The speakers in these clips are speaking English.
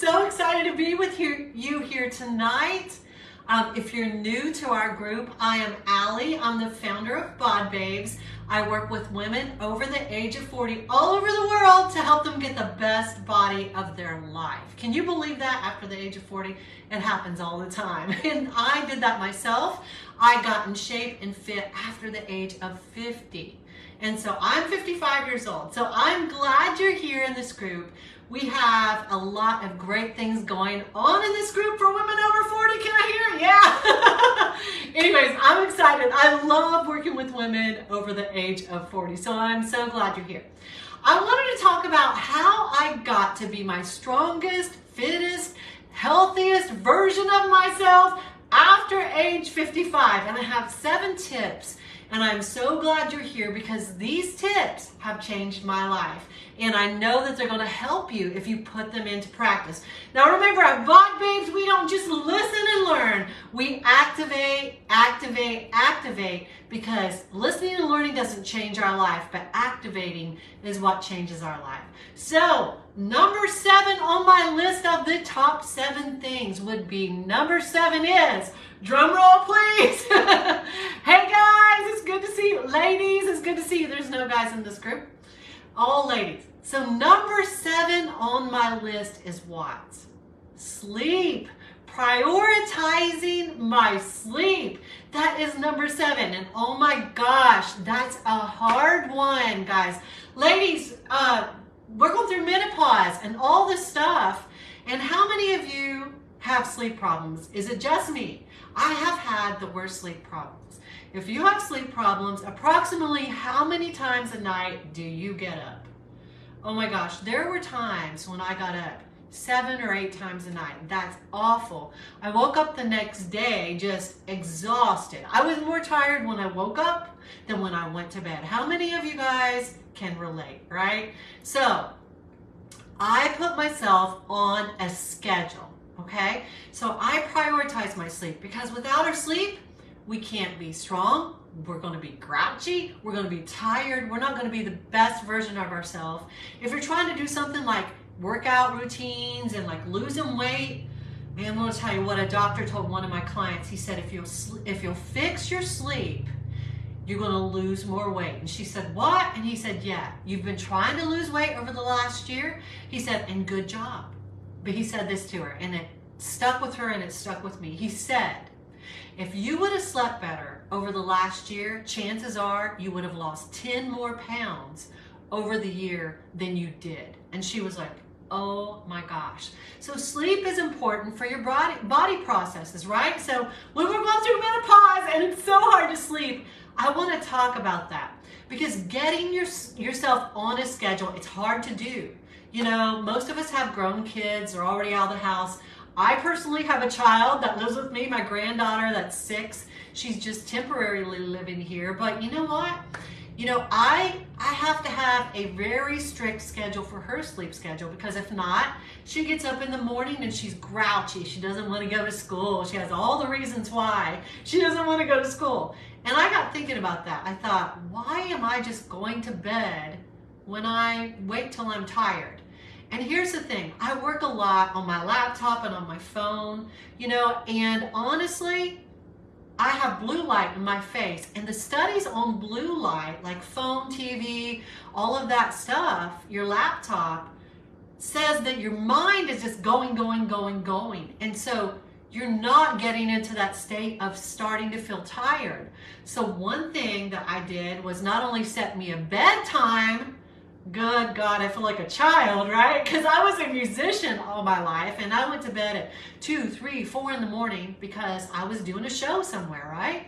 so excited to be with you here tonight. If you're new to our group, I am Allie. I'm the founder of BodBabes. I work with women over the age of 40 all over the world to help them get the best body of their life. Can you believe that after the age of 40? It happens all the time. And I did that myself. I got in shape and fit after the age of 50. And so I'm 55 years old. So I'm glad you're here in this group. We have a lot of great things going on in this group for women over 40. Can I hear? Yeah. Anyways, I'm excited. I love working with women over the age of 40. So I'm so glad you're here. I wanted to talk about how I got to be my strongest, fittest, healthiest version of myself after age 55. And I have 7 tips. And I'm so glad you're here because these tips have changed my life. And I know that they're going to help you if you put them into practice. Now remember, at BodBabes, we don't just listen and learn. We activate, because listening and learning doesn't change our life, but activating is what changes our life. So, number 7 on my list of the top 7 things would be, number 7 is, drum roll please. Hey guys, it's good to see you. Ladies, it's good to see you. There's no guys in this group. All ladies. So number 7 on my list is what? Sleep. Prioritizing my sleep. That is number 7. And oh my gosh, that's a hard one, guys. Ladies, we're going through menopause and all this stuff. And how many of you have sleep problems? Is it just me? I have had the worst sleep problems. If you have sleep problems, approximately how many times a night do you get up? Oh my gosh, there were times when I got up 7 or 8 times a night. That's awful. I woke up the next day just exhausted. I was more tired when I woke up than when I went to bed. How many of you guys can relate, right? So I put myself on a schedule, okay? So I prioritize my sleep because without our sleep, we can't be strong. We're going to be grouchy. We're going to be tired. We're not going to be the best version of ourselves. If you're trying to do something like workout routines and like losing weight, man, I'm going to tell you what a doctor told one of my clients. He said, if you'll fix your sleep, you're going to lose more weight. And she said, what? And he said, yeah, you've been trying to lose weight over the last year. He said, and good job. But he said this to her, and it stuck with her and it stuck with me. He said, if you would have slept better over the last year, chances are you would have lost 10 more pounds over the year than you did. And she was like, oh my gosh. So sleep is important for your body processes, right? So when we're going through menopause and it's so hard to sleep, I want to talk about that because getting yourself on a schedule, it's hard to do. You know, most of us have grown kids, they're already out of the house. I personally have a child that lives with me, my granddaughter that's 6. She's just temporarily living here. But you know what? You know, I have to have a very strict schedule for her sleep schedule because if not, she gets up in the morning and she's grouchy. She doesn't want to go to school. She has all the reasons why she doesn't want to go to school. And I got thinking about that. I thought, why am I just going to bed when I wait till I'm tired? And here's the thing, I work a lot on my laptop and on my phone, you know, and honestly, I have blue light in my face, and the studies on blue light, like phone, TV, all of that stuff, your laptop, says that your mind is just going. And so you're not getting into that state of starting to feel tired. So one thing that I did was not only set me a bedtime. Good God, I feel like a child, right? Because I was a musician all my life and I went to bed at 2, 3, 4 in the morning because I was doing a show somewhere, right?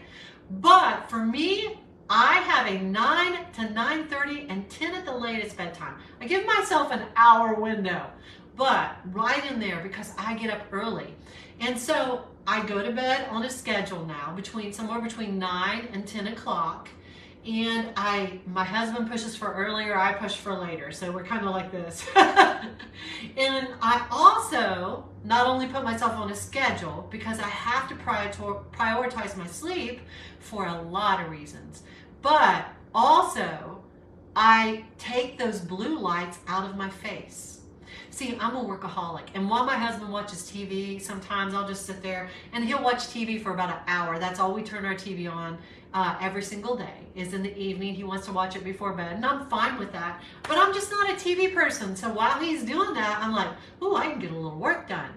But for me, I have a 9 to 9:30 and 10 at the latest bedtime. I give myself an hour window, but right in there because I get up early. And so I go to bed on a schedule now somewhere between 9 and 10 o'clock. And my husband pushes for earlier, I push for later. So we're kind of like this. And I also not only put myself on a schedule because I have to prioritize my sleep for a lot of reasons. But also, I take those blue lights out of my face. See, I'm a workaholic, and while my husband watches TV, sometimes I'll just sit there and he'll watch TV for about an hour. That's all we turn our TV on every single day, is in the evening. He wants to watch it before bed, and I'm fine with that. But I'm just not a TV person, so while he's doing that, I'm like, ooh, I can get a little work done.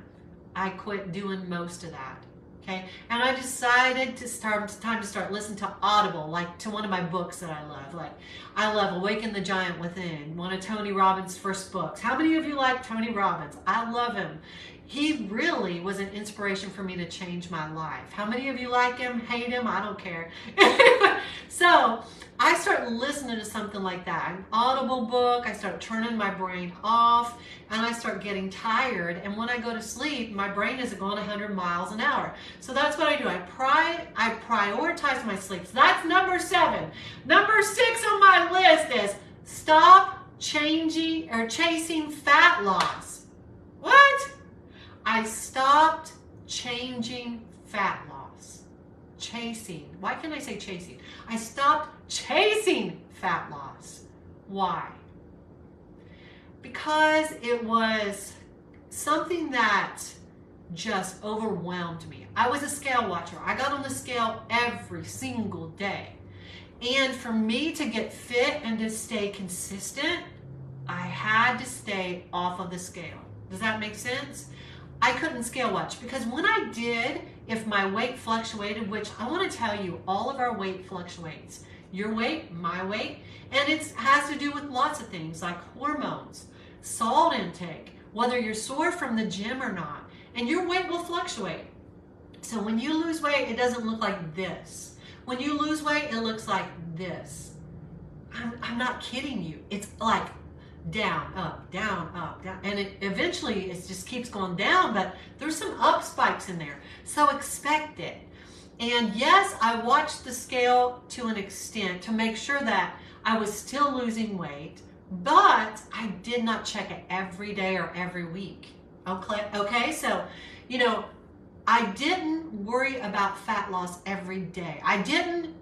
I quit doing most of that. Okay, and I decided time to start listening to Audible, like to one of my books that I love. Like, I love Awaken the Giant Within, one of Tony Robbins' first books. How many of you like Tony Robbins? I love him. He really was an inspiration for me to change my life. How many of you like him, hate him? I don't care. So I start listening to something like that, an Audible book. I start turning my brain off, and I start getting tired. And when I go to sleep, my brain isn't going 100 miles an hour. So that's what I do. I prioritize my sleep. So that's number 7. Number 6 on my list is stop chasing fat loss. What? I stopped changing fat loss. Chasing. Why can't I say chasing? I stopped chasing fat loss. Why? Because it was something that just overwhelmed me. I was a scale watcher. I got on the scale every single day. And for me to get fit and to stay consistent, I had to stay off of the scale. Does that make sense? I couldn't scale watch, because when I did, if my weight fluctuated, which I want to tell you, all of our weight fluctuates. Your weight, my weight, and it has to do with lots of things like hormones, salt intake, whether you're sore from the gym or not, and your weight will fluctuate. So when you lose weight, it doesn't look like this. When you lose weight, it looks like this. I'm not kidding you. It's like down, up, down, up, down. And eventually it just keeps going down, but there's some up spikes in there. So expect it. And yes, I watched the scale to an extent to make sure that I was still losing weight, but I did not check it every day or every week. Okay, so, I didn't worry about fat loss every day. I didn't,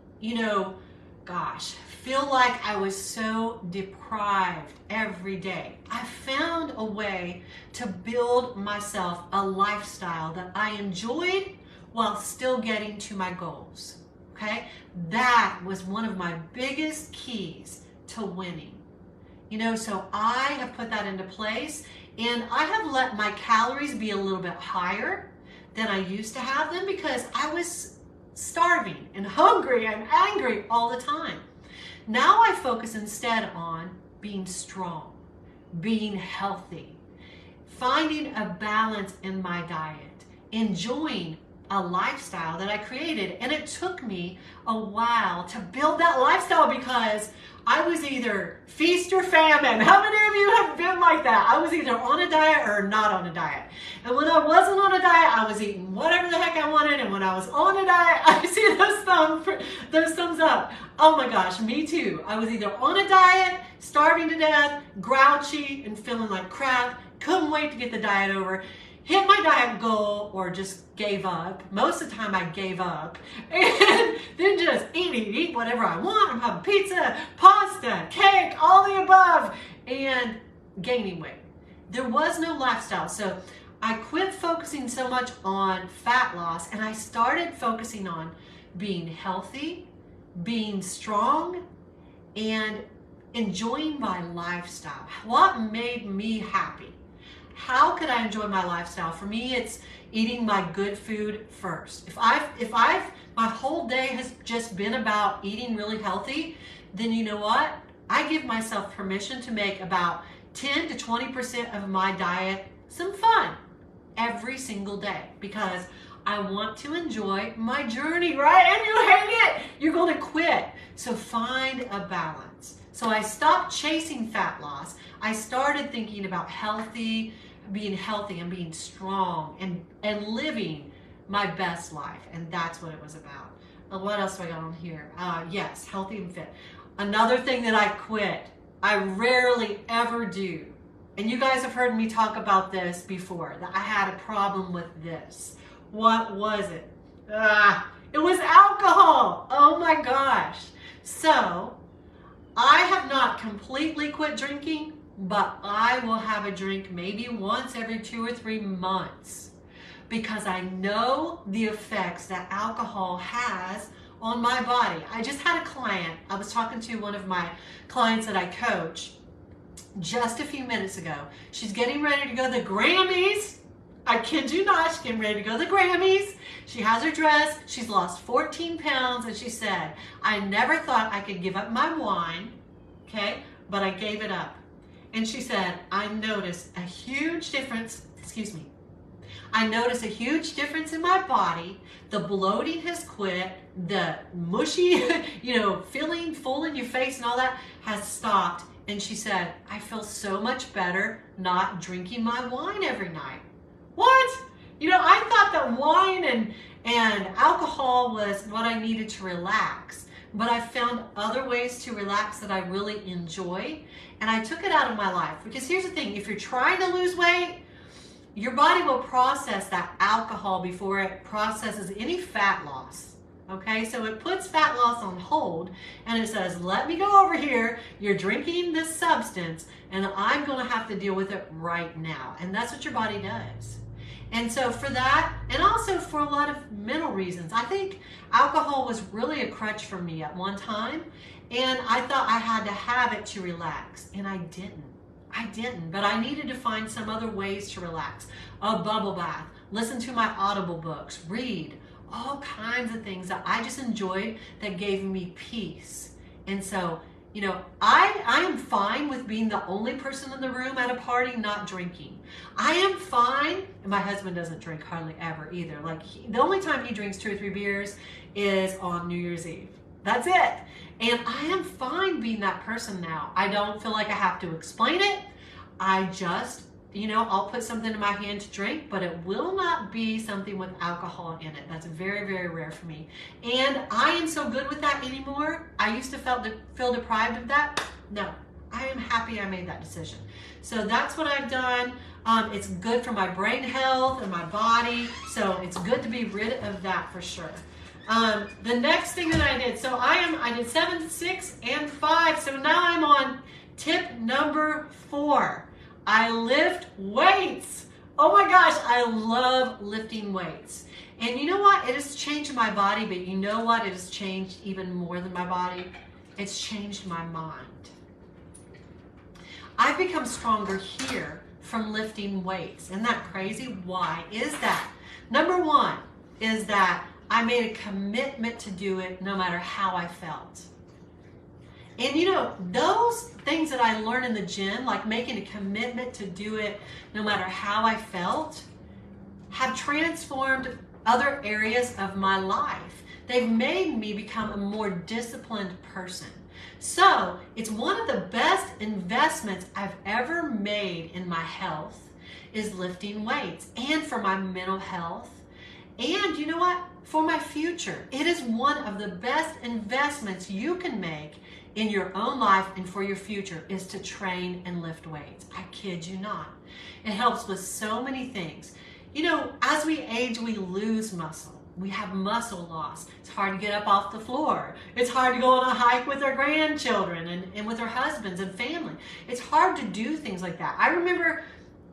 feel like I was so deprived every day. I found a way to build myself a lifestyle that I enjoyed while still getting to my goals. Okay? That was one of my biggest keys to winning. So I have put that into place, and I have let my calories be a little bit higher than I used to have them, because I was starving and hungry and angry all the time. Now I focus instead on being strong, being healthy, finding a balance in my diet, enjoying a lifestyle that I created. And it took me a while to build that lifestyle, because I was either feast or famine. How many of you have been like that? I was either on a diet or not on a diet. And when I wasn't on a diet, I was eating whatever the heck I wanted. And when I was on a diet, I see those thumbs up. Oh my gosh, me too. I was either on a diet, starving to death, grouchy, and feeling like crap. Couldn't wait to get the diet over. Hit my diet goal, or just gave up. Most of the time I gave up, and then just eat whatever I want. I'm having pizza, pasta, cake, all the above, and gaining weight. There was no lifestyle. So I quit focusing so much on fat loss, and I started focusing on being healthy, being strong, and enjoying my lifestyle. What made me happy? How could I enjoy my lifestyle? For me, it's eating my good food first. If my whole day has just been about eating really healthy, then you know what? I give myself permission to make about 10 to 20% of my diet some fun every single day, because I want to enjoy my journey, right? And you hate it, you're going to quit. So find a balance. So I stopped chasing fat loss. I started thinking about being healthy and being strong and living my best life. And that's what it was about. What else do I got on here? Yes, healthy and fit. Another thing that I quit, I rarely ever do. And you guys have heard me talk about this before, that I had a problem with this. What was it? It was alcohol. Oh my gosh. So I have not completely quit drinking, but I will have a drink maybe once every 2 or 3 months because I know the effects that alcohol has on my body. I just had a client, I was talking to one of my clients that I coach just a few minutes ago. She's getting ready to go to the Grammys. I kid you not, she's getting ready to go to the Grammys. She has her dress, she's lost 14 pounds, and she said, I never thought I could give up my wine, okay, but I gave it up. And she said, I noticed a huge difference, I noticed a huge difference in my body. The bloating has quit, the mushy, feeling full in your face and all that has stopped. And she said, I feel so much better not drinking my wine every night. What? I thought that wine and alcohol was what I needed to relax, but I found other ways to relax that I really enjoy, and I took it out of my life. Because here's the thing, if you're trying to lose weight, your body will process that alcohol before it processes any fat loss. Okay, so it puts fat loss on hold and it says, let me go over here. You're drinking this substance and I'm going to have to deal with it right now. And that's what your body does. And so for that, and also for a lot of mental reasons, I think alcohol was really a crutch for me at one time. And I thought I had to have it to relax, and I didn't. But I needed to find some other ways to relax. A bubble bath, listen to my Audible books, read, all kinds of things that I just enjoyed that gave me peace. And so, I am fine with being the only person in the room at a party not drinking. I am fine, and my husband doesn't drink hardly ever either. Like, the only time he drinks 2 or 3 beers is on New Year's Eve. That's it. And I am fine being that person now. I don't feel like I have to explain it. I just, I'll put something in my hand to drink, but it will not be something with alcohol in it. That's very, very rare for me. And I am so good with that anymore. I used to feel deprived of that. No, I am happy I made that decision. So that's what I've done. It's good for my brain health and my body. So it's good to be rid of that for sure. The next thing that I did, so I did 7, 6, and 5. So now I'm on tip number 4. I lift weights. Oh my gosh, I love lifting weights. And you know what? It has changed my body, but you know what? It has changed even more than my body. It's changed my mind. I've become stronger here from lifting weights. Isn't that crazy? Why is that? Number 1 is that I made a commitment to do it no matter how I felt. And those things that I learned in the gym, like making a commitment to do it no matter how I felt, have transformed other areas of my life. They've made me become a more disciplined person. So it's one of the best investments I've ever made in my health is lifting weights, and for my mental health. And you know what? For my future. It is one of the best investments you can make in your own life and for your future is to train and lift weights. I kid you not. It helps with so many things. As we age, we lose muscle. We have muscle loss. It's hard to get up off the floor. It's hard to go on a hike with our grandchildren and with our husbands and family. It's hard to do things like that. I remember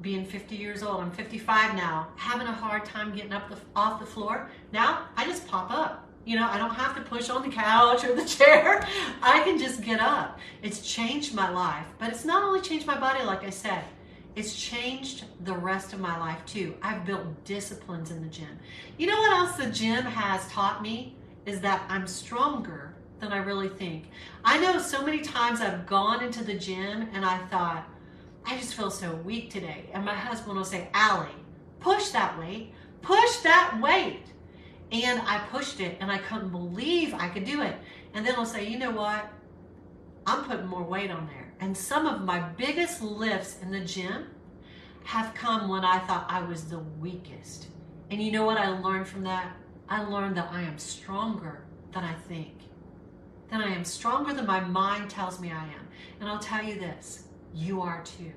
being 50 years old, I'm 55 now, having a hard time getting up off the floor. Now, I just pop up. I don't have to push on the couch or the chair. I can just get up. It's changed my life, but it's not only changed my body, like I said, it's changed the rest of my life too. I've built disciplines in the gym. You know what else the gym has taught me is that I'm stronger than I really think. I know so many times I've gone into the gym and I thought, I just feel so weak today. And my husband will say, Allie, push that weight, push that weight. And I pushed it and I couldn't believe I could do it. And then I'll say, you know what? I'm putting more weight on there. And some of my biggest lifts in the gym have come when I thought I was the weakest. And you know what I learned from that? I learned that I am stronger than I think. That I am stronger than my mind tells me I am. And I'll tell you this, you are too.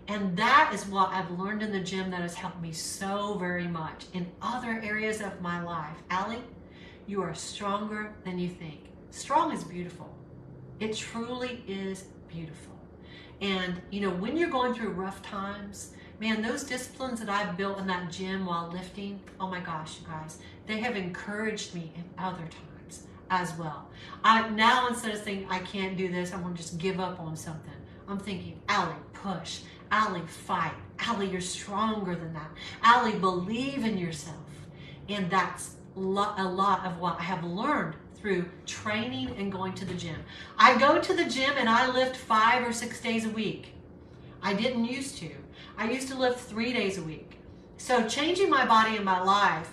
And that is what I've learned in the gym that has helped me so very much in other areas of my life. Allie, you are stronger than you think. Strong is beautiful. It truly is beautiful. And, you know, when you're going through rough times, man, those disciplines that I've built in that gym while lifting, oh my gosh, you guys, they have encouraged me in other times as well. Now, instead of saying, I can't do this, I'm going to just give up on something, I'm thinking, Allie, push. Allie, fight. Allie, you're stronger than that. Allie, believe in yourself. And that's a lot of what I have learned through training and going to the gym. I go to the gym and I lift 5 or 6 days a week. I didn't used to. I used to lift 3 days a week. So changing my body and my life,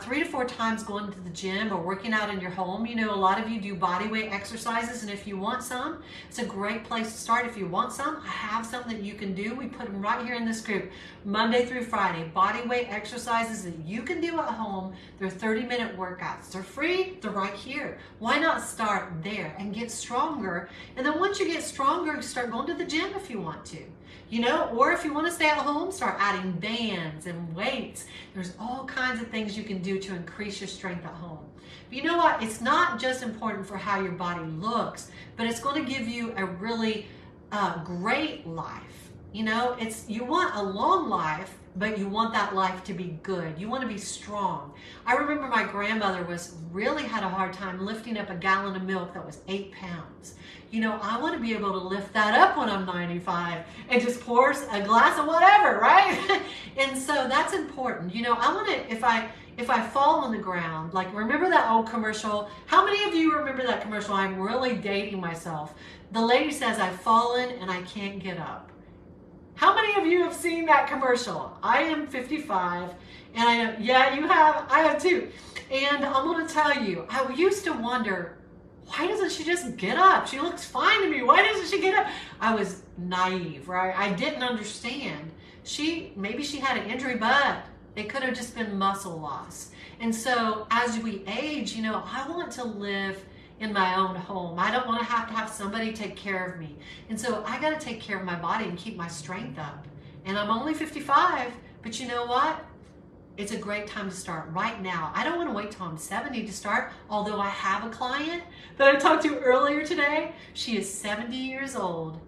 3 to 4 times going to the gym or working out in your home. You know, a lot of you do body weight exercises, and if you want some, it's a great place to start. If you want some, I have some that you can do. We put them right here in this group, Monday through Friday. Body weight exercises that you can do at home. They're 30-minute workouts. They're free. They're right here. Why not start there and get stronger? And then once you get stronger, start going to the gym if you want to. You know, or if you want to stay at home, start adding bands and weights. There's all kinds of things you can do to increase your strength at home. But you know what? It's not just important for how your body looks, but it's going to give you a really great life. You know, you want a long life, but you want that life to be good. You want to be strong. I remember my grandmother really had a hard time lifting up a gallon of milk that was 8 pounds. You know, I want to be able to lift that up when I'm 95 and just pour a glass of whatever, right? And so that's important. You know, I want to, if I fall on the ground, like, remember that old commercial? How many of you remember that commercial? I'm really dating myself. The lady says, I've fallen and I can't get up. How many of you have seen that commercial? I am 55, and I know, yeah, you have, I have too. And I'm going to tell you, I used to wonder, why doesn't she just get up? She looks fine to me. Why doesn't she get up? I was naive, right? I didn't understand. Maybe she had an injury, but it could have just been muscle loss. And so as we age, you know, I want to live in my own home. I don't want to have somebody take care of me. And so I got to take care of my body and keep my strength up. And I'm only 55, but you know what? It's a great time to start right now. I don't want to wait till I'm 70 to start, although I have a client that I talked to earlier today. She is 70 years old,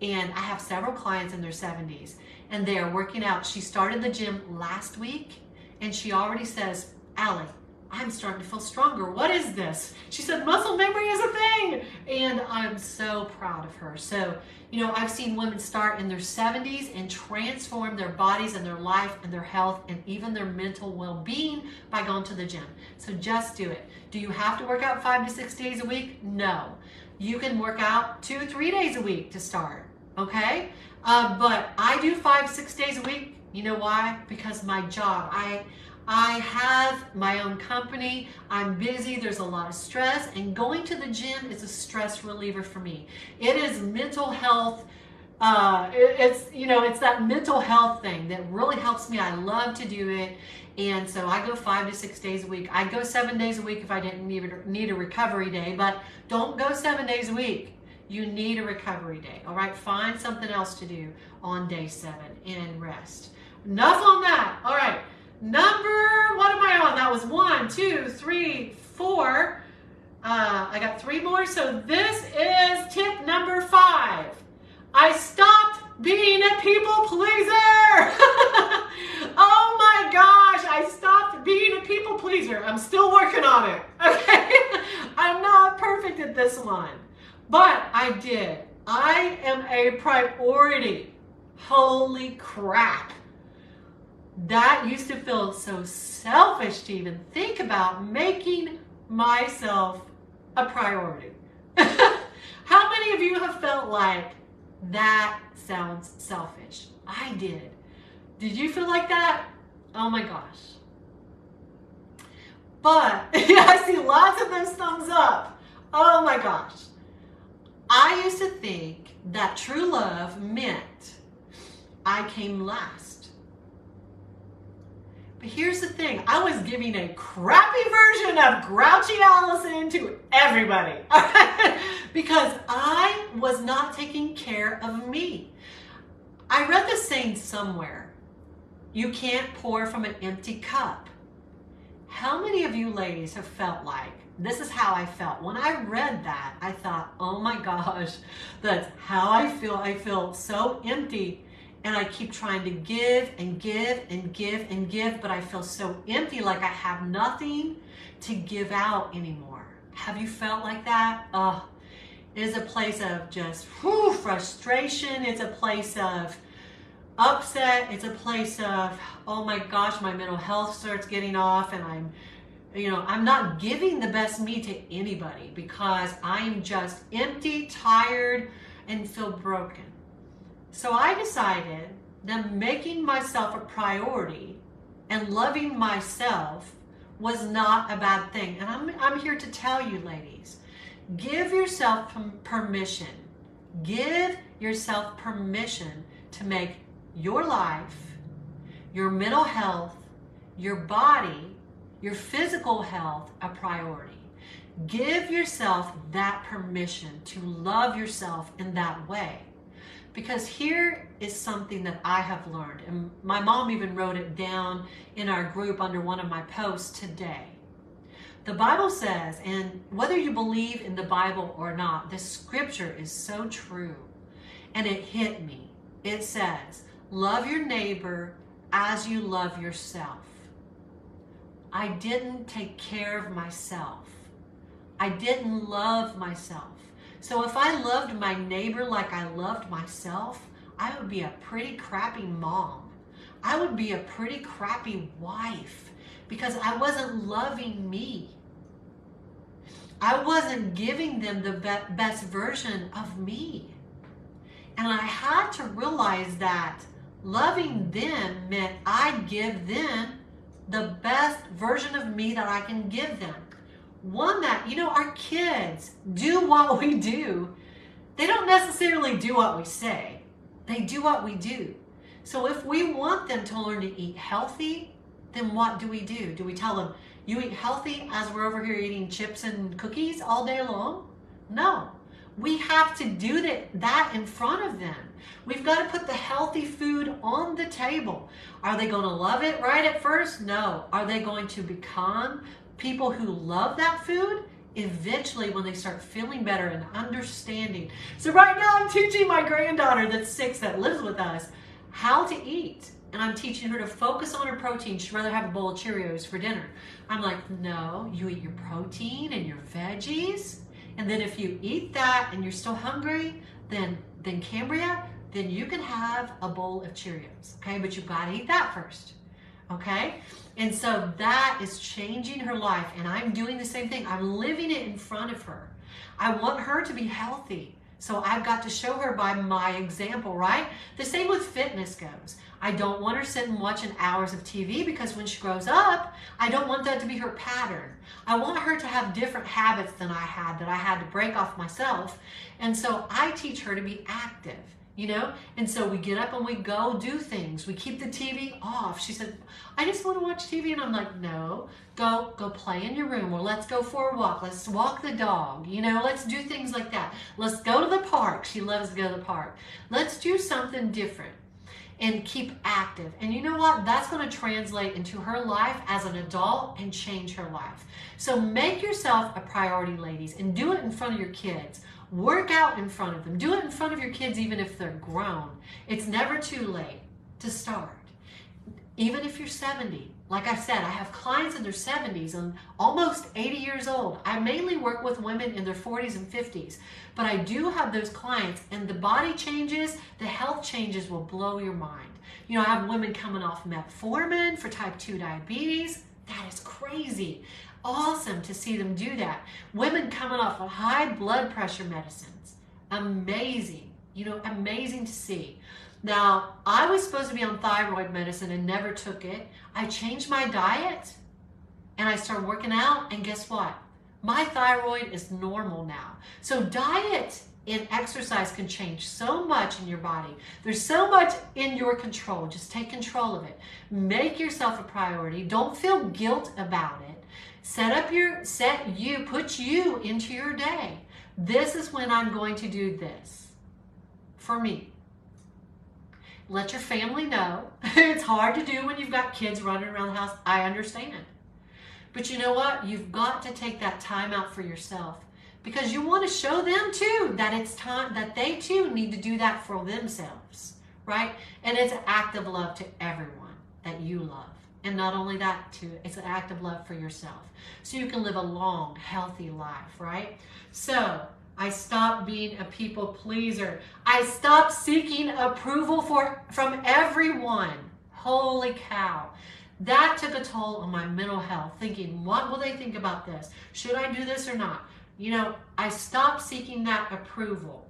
and I have several clients in their 70s, and they are working out. She started the gym last week, and she already says, Allie, I'm starting to feel stronger. What is this? She said, muscle memory is a thing. And I'm so proud of her. So, you know, I've seen women start in their 70s and transform their bodies and their life and their health and even their mental well-being by going to the gym. So just do it. Do you have to work out 5 to 6 days a week? No. You can work out 2 or 3 days a week to start, okay? But I do 5, 6 days a week. You know why? Because my job, I have my own company, I'm busy, there's a lot of stress, and going to the gym is a stress reliever for me. It is mental health, it's that mental health thing that really helps me. I love to do it, and so I go 5 to 6 days a week. I go 7 days a week if I didn't need a recovery day, but don't go 7 days a week. You need a recovery day, all right? Find something else to do on day 7 and rest. Enough on that, all right. What am I on? That was 1, 2, 3, 4. I got 3 more. So this is tip number 5. I stopped being a people pleaser. Oh my gosh, I stopped being a people pleaser. I'm still working on it. Okay, I'm not perfect at this one, but I did. I am a priority. Holy crap. That used to feel so selfish to even think about making myself a priority. How many of you have felt like that sounds selfish? I did. Did you feel like that? Oh my gosh. But I see lots of those thumbs up. Oh my gosh. I used to think that true love meant I came last. But here's the thing, I was giving a crappy version of Grouchy Allison to everybody because I was not taking care of me. I read this saying somewhere, you can't pour from an empty cup. how many of you ladies have felt like, this is how I felt. When I read that, I thought, oh my gosh, that's how I feel. I feel so empty. And I keep trying to give and give and give and give, but I feel so empty, like I have nothing to give out anymore. Have you felt like that? Oh, it is a place of just frustration. It's a place of upset. It's a place of, oh my gosh, my mental health starts getting off, and I'm not giving the best me to anybody because I'm just empty, tired, and feel broken. So I decided that making myself a priority and loving myself was not a bad thing. And I'm here to tell you, ladies, give yourself permission. Give yourself permission to make your life, your mental health, your body, your physical health a priority. Give yourself that permission to love yourself in that way. Because here is something that I have learned, and my mom even wrote it down in our group under one of my posts today. The Bible says, and whether you believe in the Bible or not, this scripture is so true, and it hit me. It says, love your neighbor as you love yourself. I didn't take care of myself. I didn't love myself. So if I loved my neighbor like I loved myself, I would be a pretty crappy mom. I would be a pretty crappy wife because I wasn't loving me. I wasn't giving them the best version of me. And I had to realize that loving them meant I give them the best version of me that I can give them. One that, our kids do what we do. They don't necessarily do what we say. They do what we do. So if we want them to learn to eat healthy, then what do? Do we tell them, you eat healthy as we're over here eating chips and cookies all day long? No. We have to do that in front of them. We've got to put the healthy food on the table. Are they going to love it right at first? No. Are they going to become people who love that food? Eventually, when they start feeling better and understanding. So right now I'm teaching my granddaughter that's 6 that lives with us how to eat. And I'm teaching her to focus on her protein. She'd rather have a bowl of Cheerios for dinner. I'm like, no, you eat your protein and your veggies. And then if you eat that and you're still hungry, then Cambria, then you can have a bowl of Cheerios, okay? But you've got to eat that first, okay? And so that is changing her life, and I'm doing the same thing. I'm living it in front of her. I want her to be healthy, so I've got to show her by my example, right? The same with fitness goes. I don't want her sitting watching hours of TV because when she grows up, I don't want that to be her pattern. I want her to have different habits than I had that I had to break off myself. And so I teach her to be active, And so we get up and we go do things. We keep the TV off. She said, I just want to watch TV. And I'm like, no, go play in your room, or let's go for a walk. Let's walk the dog. Let's do things like that. Let's go to the park. She loves to go to the park. Let's do something different. And keep active. And you know what? That's going to translate into her life as an adult and change her life. So make yourself a priority, ladies, and do it in front of your kids. Work out in front of them. Do it in front of your kids even if they're grown. It's never too late to start. Even if you're 70. Like I said, I have clients in their 70s and almost 80 years old. I mainly work with women in their 40s and 50s, but I do have those clients, and the body changes, the health changes will blow your mind. I have women coming off metformin for type 2 diabetes. That is crazy. Awesome to see them do that. Women coming off of high blood pressure medicines. Amazing. Amazing to see. Now, I was supposed to be on thyroid medicine and never took it. I changed my diet and I started working out, and guess what? My thyroid is normal now. So diet and exercise can change so much in your body. There's so much in your control. Just take control of it. Make yourself a priority. Don't feel guilt about it. Put you into your day. This is when I'm going to do this for me. Let your family know. It's hard to do when you've got kids running around the house. I understand. But you know what? You've got to take that time out for yourself, because you want to show them too that it's time that they too need to do that for themselves, right? And it's an act of love to everyone that you love. And not only that too, it's an act of love for yourself. So you can live a long, healthy life, right? So I stopped being a people pleaser. I stopped seeking approval from everyone. Holy cow. That took a toll on my mental health, thinking, what will they think about this? Should I do this or not? You know, I stopped seeking that approval.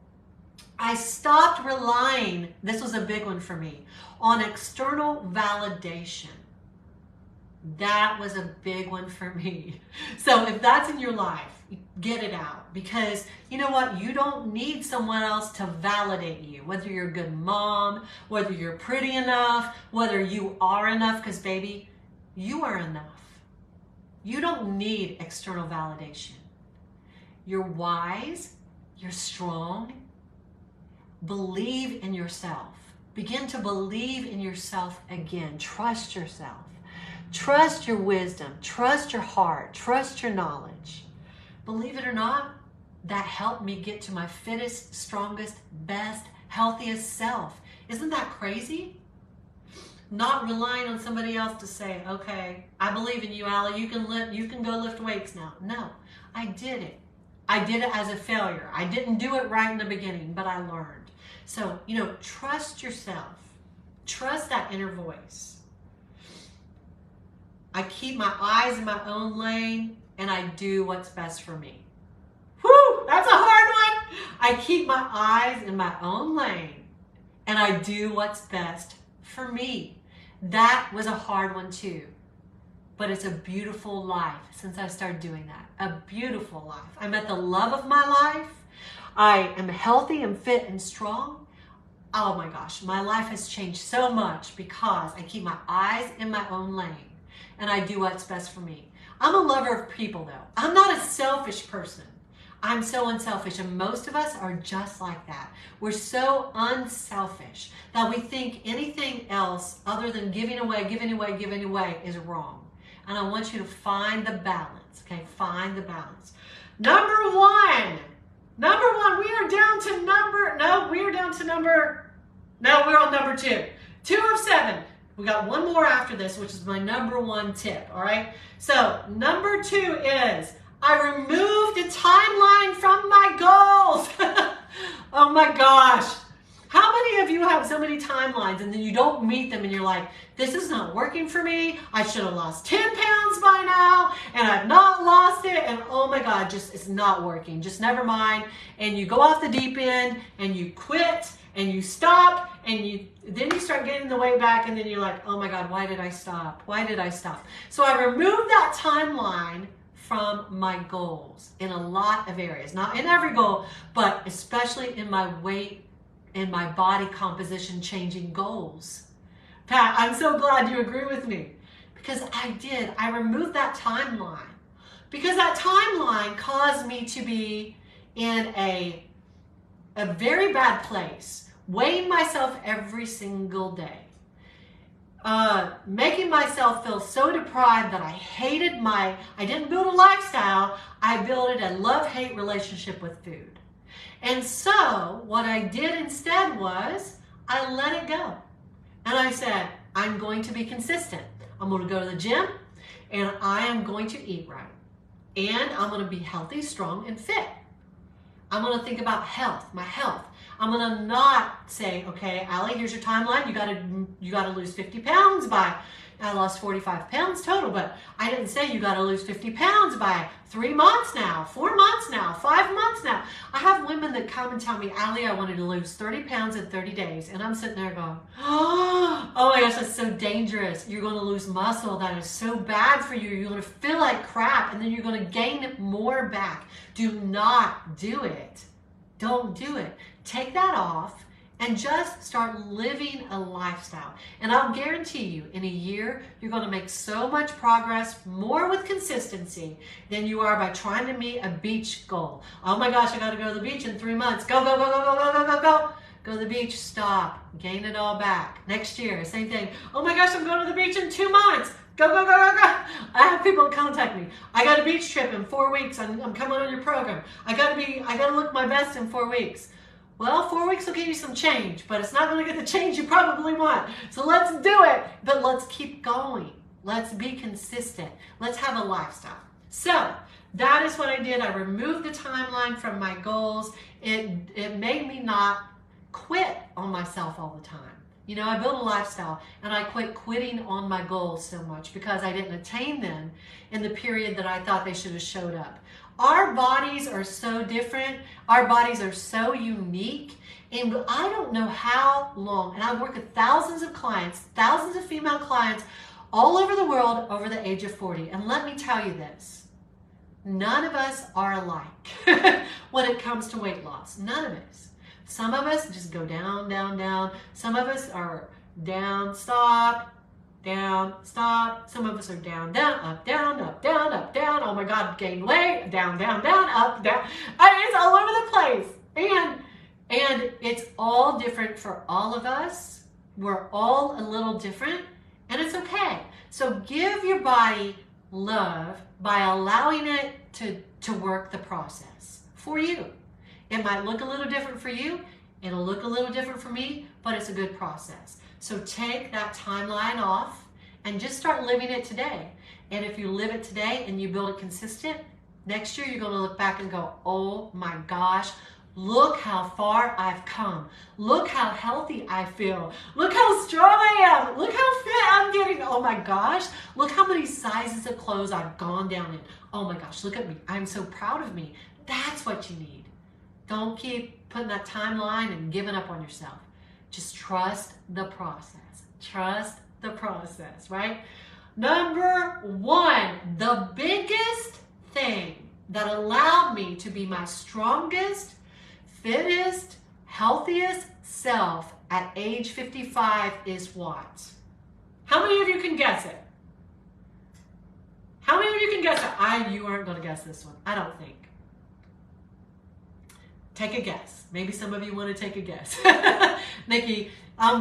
I stopped relying, this was a big one for me, on external validation. That was a big one for me. So if that's in your life, get it out, because you know what? You don't need someone else to validate you, whether you're a good mom, whether you're pretty enough, whether you are enough, because baby, you are enough. You don't need external validation. You're wise, you're strong. Believe in yourself. Begin to believe in yourself again. Trust yourself. Trust your wisdom. Trust your heart. Trust your knowledge. Believe it or not, that helped me get to my fittest, strongest, best, healthiest self. Isn't that crazy? Not relying on somebody else to say, okay, I believe in you, Allie. You can go lift weights now. No, I did it. I did it as a failure. I didn't do it right in the beginning, but I learned. So, you know, trust yourself. Trust that inner voice. I keep my eyes in my own lane, and I do what's best for me. Whew, that's a hard one. I keep my eyes in my own lane, and I do what's best for me. That was a hard one too. But it's a beautiful life since I started doing that. A beautiful life. I met the love of my life. I am healthy and fit and strong. Oh my gosh, my life has changed so much because I keep my eyes in my own lane and I do what's best for me. I'm a lover of people though. I'm not a selfish person. I'm so unselfish, and most of us are just like that. We're so unselfish that we think anything else other than giving away is wrong. And I want you to find the balance, okay? Find the balance. Number one, we're on number two. 2 of 7. We got one more after this, which is my number one tip, all right? So number 2 is, I removed a timeline from my goals. Oh my gosh. How many of you have so many timelines and then you don't meet them and you're like, this is not working for me. I should have lost 10 pounds by now and I've not lost it. And oh my God, just it's not working. Just never mind. And you go off the deep end and you quit and you stop and then you start getting the way back and then you're like, oh my God, why did I stop? Why did I stop? So I removed that timeline from my goals in a lot of areas. Not in every goal, but especially in my weight and my body composition changing goals. Pat, I'm so glad you agree with me because I did. I removed that timeline because that timeline caused me to be in a very bad place, weighing myself every single day, making myself feel so deprived that I didn't build a lifestyle, I built a love-hate relationship with food. And so what I did instead was I let it go. And I said, I'm going to be consistent. I'm going to go to the gym and I am going to eat right. And I'm going to be healthy, strong, and fit. I'm going to think about health, my health. I'm going to not say, okay, Allie, here's your timeline. You got to lose 50 pounds by, I lost 45 pounds total, but I didn't say you got to lose 50 pounds by 3 months now, 4 months now, 5 months now. I have women that come and tell me, Allie, I wanted to lose 30 pounds in 30 days. And I'm sitting there going, oh my gosh, that's so dangerous. You're going to lose muscle. That is so bad for you. You're going to feel like crap and then you're going to gain more back. Do not do it. Don't do it. Take that off and just start living a lifestyle. And I'll guarantee you, in a year, you're going to make so much progress, more with consistency, than you are by trying to meet a beach goal. Oh my gosh, I got to go to the beach in 3 months. Go, go, go, go, go, go, go, go, go. Go to the beach, stop, gain it all back. Next year, same thing. Oh my gosh, I'm going to the beach in 2 months. Go, go, go, go, go. I have people contact me. I got a beach trip in 4 weeks. I'm coming on your program. I gotta look my best in 4 weeks. Well, 4 weeks will give you some change, but it's not going to get the change you probably want. So let's do it, but let's keep going. Let's be consistent. Let's have a lifestyle. So that is what I did. I removed the timeline from my goals. It made me not quit on myself all the time. You know, I built a lifestyle and I quit quitting on my goals so much because I didn't attain them in the period that I thought they should have showed up. Our bodies are so different. Our bodies are so unique. And I don't know how long, and I work with thousands of clients, thousands of female clients all over the world over the age of 40. And let me tell you this, none of us are alike when it comes to weight loss. None of us. Some of us just go down, down, down. Some of us are down, stop, down, stop. Some of us are down, down, up, down, up, down, up, down. Oh my God, gain weight, down, down, down, up, down. It's all over the place. And it's all different for all of us. We're all a little different, and it's okay. So give your body love by allowing it to work the process for you. It might look a little different for you. It'll look a little different for me, but it's a good process. So take that timeline off and just start living it today. And if you live it today and you build it consistent, next year you're going to look back and go, oh my gosh, look how far I've come. Look how healthy I feel. Look how strong I am. Look how fit I'm getting. Oh my gosh, look how many sizes of clothes I've gone down in. Oh my gosh, look at me. I'm so proud of me. That's what you need. Don't keep putting that timeline and giving up on yourself. Just trust the process. Trust the process, right? Number one, the biggest thing that allowed me to be my strongest, fittest, healthiest self at age 55 is what? How many of you can guess it? How many of you can guess it? You aren't going to guess this one. I don't think. Take a guess. Maybe some of you want to take a guess. Nikki,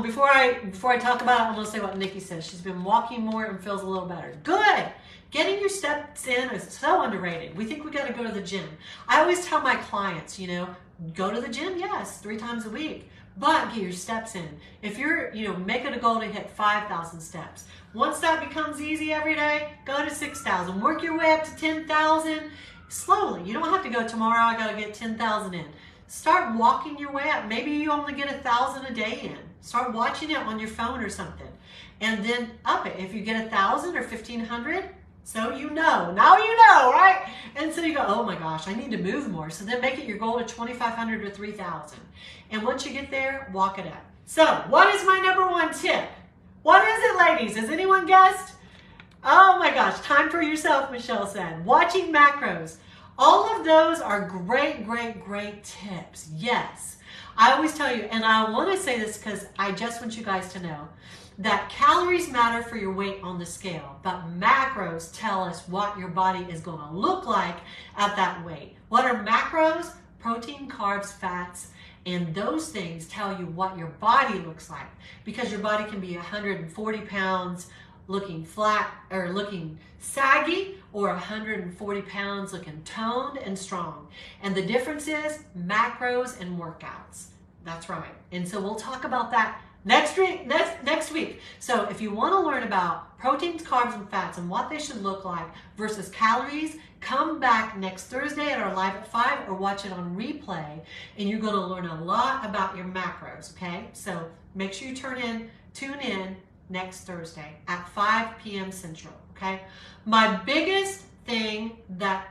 before I talk about it, I'm going to say what Nikki says. She's been walking more and feels a little better. Good. Getting your steps in is so underrated. We think we got to go to the gym. I always tell my clients, you know, go to the gym, yes, 3 times a week, but get your steps in. If you're, make it a goal to hit 5,000 steps. Once that becomes easy every day, go to 6,000. Work your way up to 10,000 slowly. You don't have to go tomorrow, I got to get 10,000 in. Start walking your way up. Maybe you only get 1,000 a day in. Start watching it on your phone or something. And then up it. If you get 1,000 or 1,500, so you know. Now you know, right? And so you go, oh my gosh, I need to move more. So then make it your goal to 2,500 or 3,000. And once you get there, walk it up. So what is my number one tip? What is it, ladies? Has anyone guessed? Oh my gosh, time for yourself, Michelle said. Watching macros. All of those are great, great, great tips. Yes. I always tell you, and I want to say this because I just want you guys to know that calories matter for your weight on the scale, but macros tell us what your body is going to look like at that weight. What are macros? Protein, carbs, fats, and those things tell you what your body looks like, because your body can be 140 pounds looking flat or looking saggy, or 140 pounds looking toned and strong. And the difference is macros and workouts. That's right. And so we'll talk about that next week. So if you want to learn about proteins, carbs, and fats and what they should look like versus calories, come back next Thursday at our live at 5 or watch it on replay, and you're going to learn a lot about your macros, okay? So make sure you tune in next Thursday at 5 p.m. Central, okay? My biggest thing that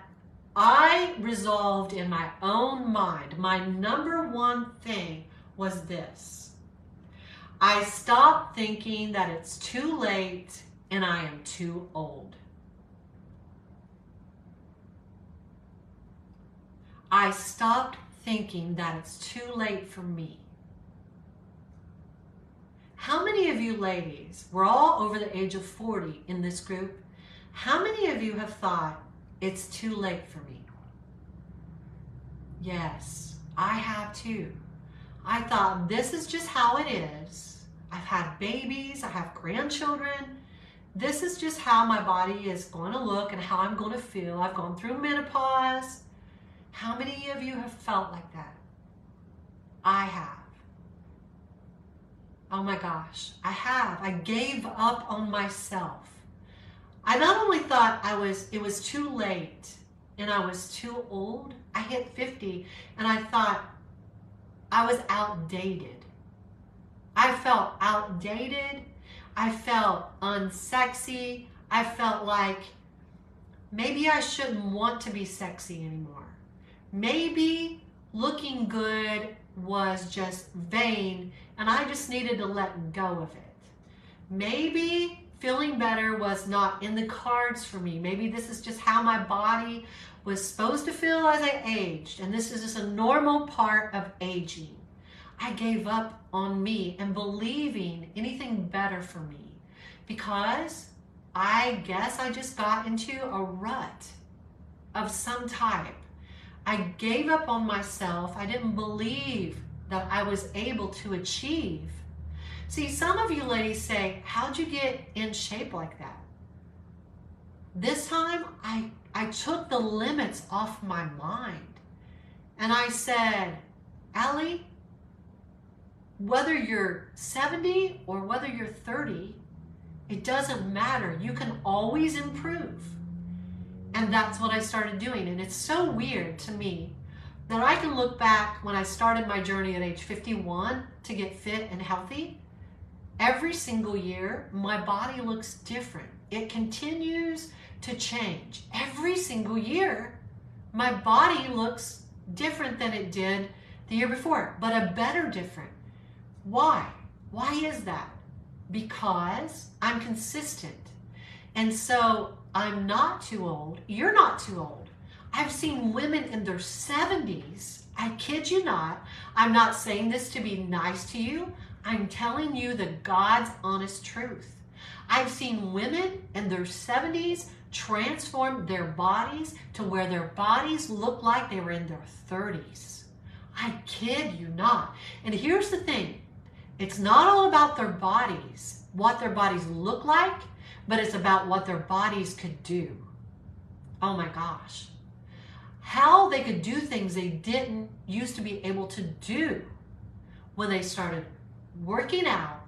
I resolved in my own mind, my number one thing was this. I stopped thinking that it's too late and I am too old. I stopped thinking that it's too late for me. How many of you ladies, we're all over the age of 40 in this group, how many of you have thought it's too late for me? Yes, I have too. I thought, this is just how it is. I've had babies, I have grandchildren. This is just how my body is going to look and how I'm going to feel. I've gone through menopause. How many of you have felt like that? I have. Oh my gosh, I have. I gave up on myself. I not only thought it was too late and I was too old. I hit 50 and I thought I was outdated. I felt outdated. I felt unsexy. I felt like maybe I shouldn't want to be sexy anymore. Maybe looking good was just vain and I just needed to let go of it. Maybe feeling better was not in the cards for me. Maybe this is just how my body was supposed to feel as I aged, and this is just a normal part of aging. I gave up on me and believing anything better for me because I guess I just got into a rut of some type. I gave up on myself. I didn't believe that I was able to achieve. See, some of you ladies say, how'd you get in shape like that? This time, I took the limits off my mind. And I said, Allie, whether you're 70 or whether you're 30, it doesn't matter. You can always improve. And that's what I started doing. And it's so weird to me that I can look back when I started my journey at age 51 to get fit and healthy. Every single year, my body looks different. It continues to change. Every single year, my body looks different than it did the year before, but a better different. Why? Why is that? Because I'm consistent. And so I'm not too old. You're not too old. I've seen women in their 70s. I kid you not. I'm not saying this to be nice to you. I'm telling you the God's honest truth. I've seen women in their 70s transform their bodies to where their bodies look like they were in their 30s. I kid you not. And here's the thing. It's not all about their bodies, what their bodies look like, but it's about what their bodies could do. Oh my gosh. How they could do things they didn't used to be able to do when they started working out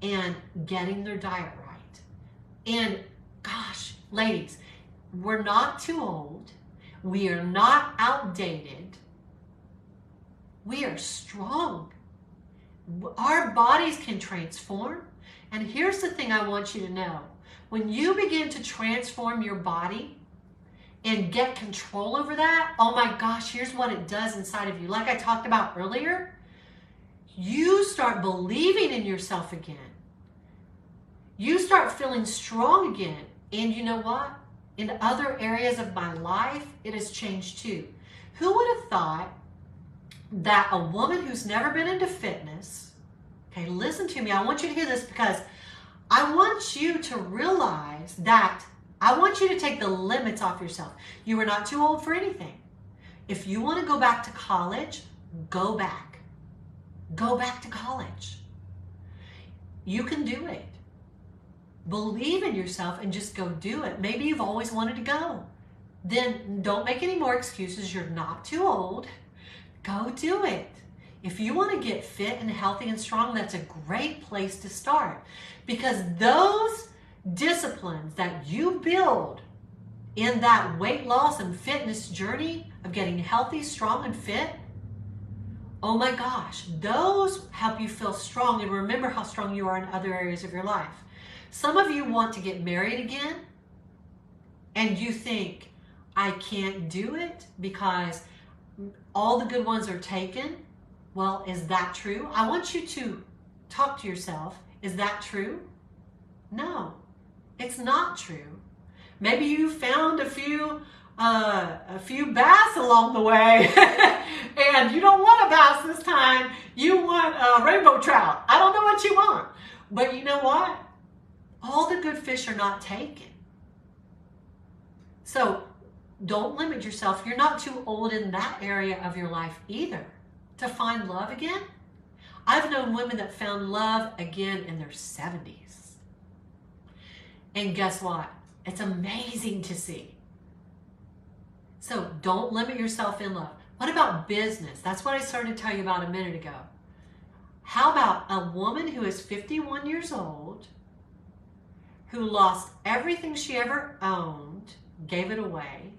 and getting their diet right. And gosh, ladies, we're not too old. We are not outdated. We are strong. Our bodies can transform. And here's the thing I want you to know. When you begin to transform your body and get control over that, oh my gosh, here's what it does inside of you. Like I talked about earlier, you start believing in yourself again. You start feeling strong again. And you know what? In other areas of my life, it has changed too. Who would have thought that a woman who's never been into fitness, okay, listen to me. I want you to hear this because I want you to realize that I want you to take the limits off yourself. You are not too old for anything. If you want to go back to college, go back. Go back to college. You can do it. Believe in yourself and just go do it. Maybe you've always wanted to go. Then don't make any more excuses. You're not too old. Go do it. If you want to get fit and healthy and strong, that's a great place to start. Because those disciplines that you build in that weight loss and fitness journey of getting healthy, strong, and fit, oh my gosh, those help you feel strong and remember how strong you are in other areas of your life. Some of you want to get married again and you think, I can't do it because all the good ones are taken. Well, is that true? I want you to talk to yourself. Is that true? No, it's not true. Maybe you found a few bass along the way and you don't want a bass this time. You want a rainbow trout. I don't know what you want. But you know what? All the good fish are not taken. So don't limit yourself. You're not too old in that area of your life either. To find love again, I've known women that found love again in their 70s. And guess what? It's amazing to see. So don't limit yourself in love. What about business? That's what I started to tell you about a minute ago. How about a woman who is 51 years old, who lost everything she ever owned, gave it away,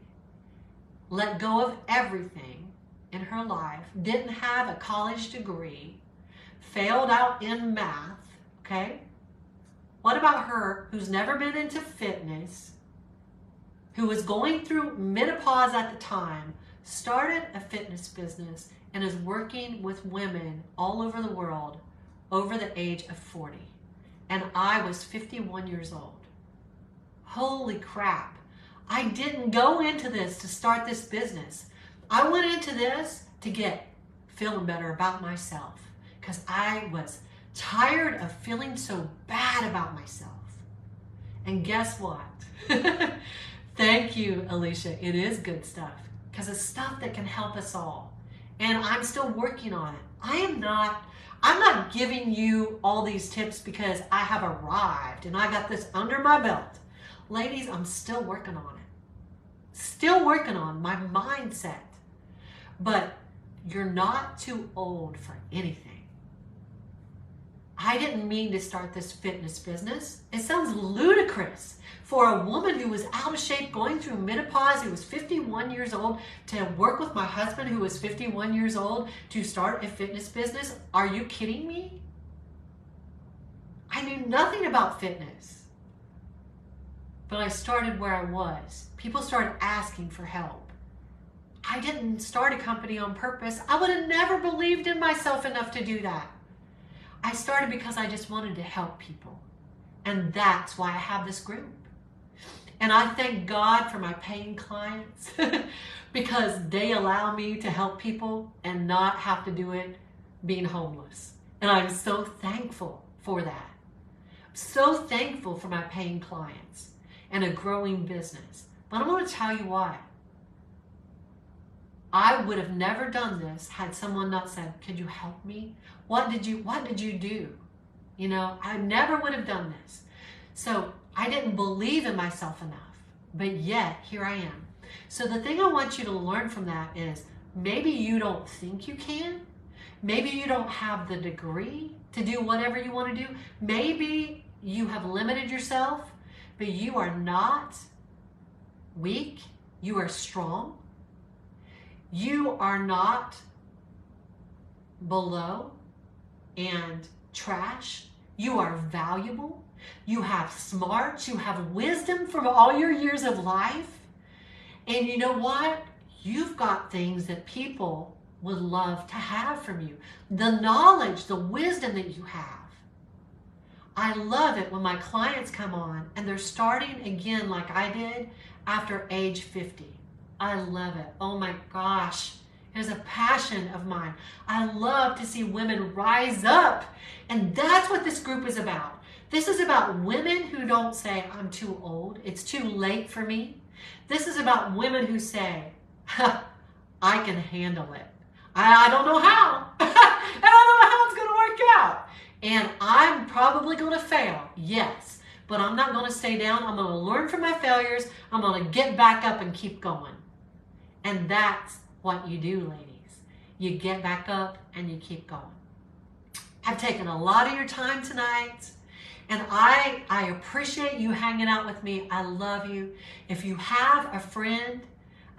let go of everything in her life, didn't have a college degree, failed out in math, okay? What about her who's never been into fitness, who was going through menopause at the time, started a fitness business, and is working with women all over the world over the age of 40. And I was 51 years old. Holy crap. I didn't go into this to start this business. I went into this to get feeling better about myself because I was tired of feeling so bad about myself. And guess what? Thank you, Alicia. It is good stuff because it's stuff that can help us all. And I'm still working on it. I'm not giving you all these tips because I have arrived and I got this under my belt. Ladies, I'm still working on it. Still working on my mindset. But you're not too old for anything. I didn't mean to start this fitness business. It sounds ludicrous for a woman who was out of shape, going through menopause, who was 51 years old, to work with my husband who was 51 years old to start a fitness business. Are you kidding me? I knew nothing about fitness. But I started where I was. People started asking for help. I didn't start a company on purpose. I would have never believed in myself enough to do that. I started because I just wanted to help people. And that's why I have this group. And I thank God for my paying clients because they allow me to help people and not have to do it being homeless. And I'm so thankful for that. So thankful for my paying clients and a growing business. But I'm going to tell you why. I would have never done this had someone not said, could you help me? What did you do? You know, I never would have done this. So I didn't believe in myself enough, but yet here I am. So the thing I want you to learn from that is maybe you don't think you can. Maybe you don't have the degree to do whatever you want to do. Maybe you have limited yourself, but you are not weak. You are strong. You are not below and trash. You are valuable. You have smarts. You have wisdom from all your years of life. And you know what? You've got things that people would love to have from you. The knowledge, the wisdom that you have. I love it when my clients come on and they're starting again like I did after age 50. I love it. Oh my gosh. It is a passion of mine. I love to see women rise up. And that's what this group is about. This is about women who don't say, I'm too old. It's too late for me. This is about women who say, I can handle it. I don't know how. I don't know how it's going to work out. And I'm probably going to fail. Yes. But I'm not going to stay down. I'm going to learn from my failures. I'm going to get back up and keep going. And that's what you do, ladies. You get back up and you keep going. I've taken a lot of your time tonight. And I appreciate you hanging out with me. I love you. If you have a friend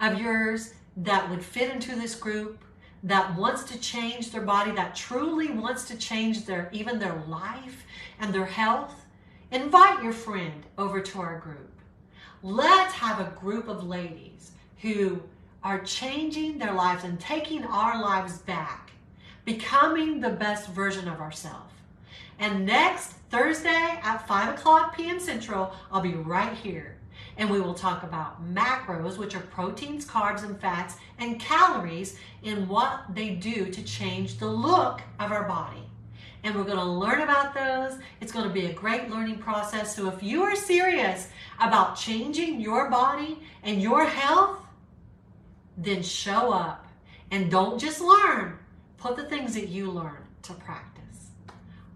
of yours that would fit into this group, that wants to change their body, that truly wants to change even their life and their health, invite your friend over to our group. Let's have a group of ladies who are changing their lives and taking our lives back, becoming the best version of ourselves. And next Thursday at 5 p.m. Central, I'll be right here. And we will talk about macros, which are proteins, carbs, and fats, and calories, and what they do to change the look of our body. And we're going to learn about those. It's going to be a great learning process. So if you are serious about changing your body and your health, then show up. And don't just learn. Put the things that you learn to practice.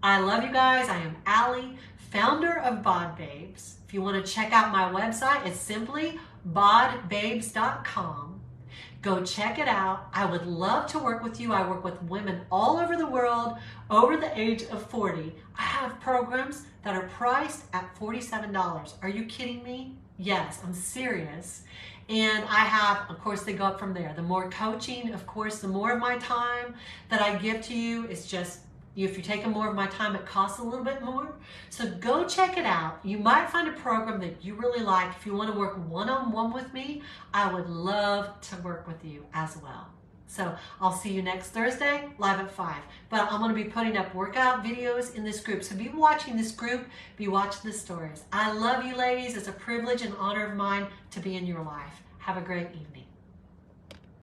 I love you guys. I am Allie, founder of BodBabes. If you want to check out my website, it's simply BodBabes.com. Go check it out. I would love to work with you. I work with women all over the world over the age of 40. I have programs that are priced at $47. Are you kidding me? Yes, I'm serious. And I have, of course, they go up from there. The more coaching, of course, the more of my time that I give to you. It's just, if you're taking more of my time, it costs a little bit more. So go check it out. You might find a program that you really like. If you want to work one-on-one with me, I would love to work with you as well. So I'll see you next Thursday, live at 5. But I'm going to be putting up workout videos in this group. So be watching this group, be watching the stories. I love you, ladies. It's a privilege and honor of mine to be in your life. Have a great evening.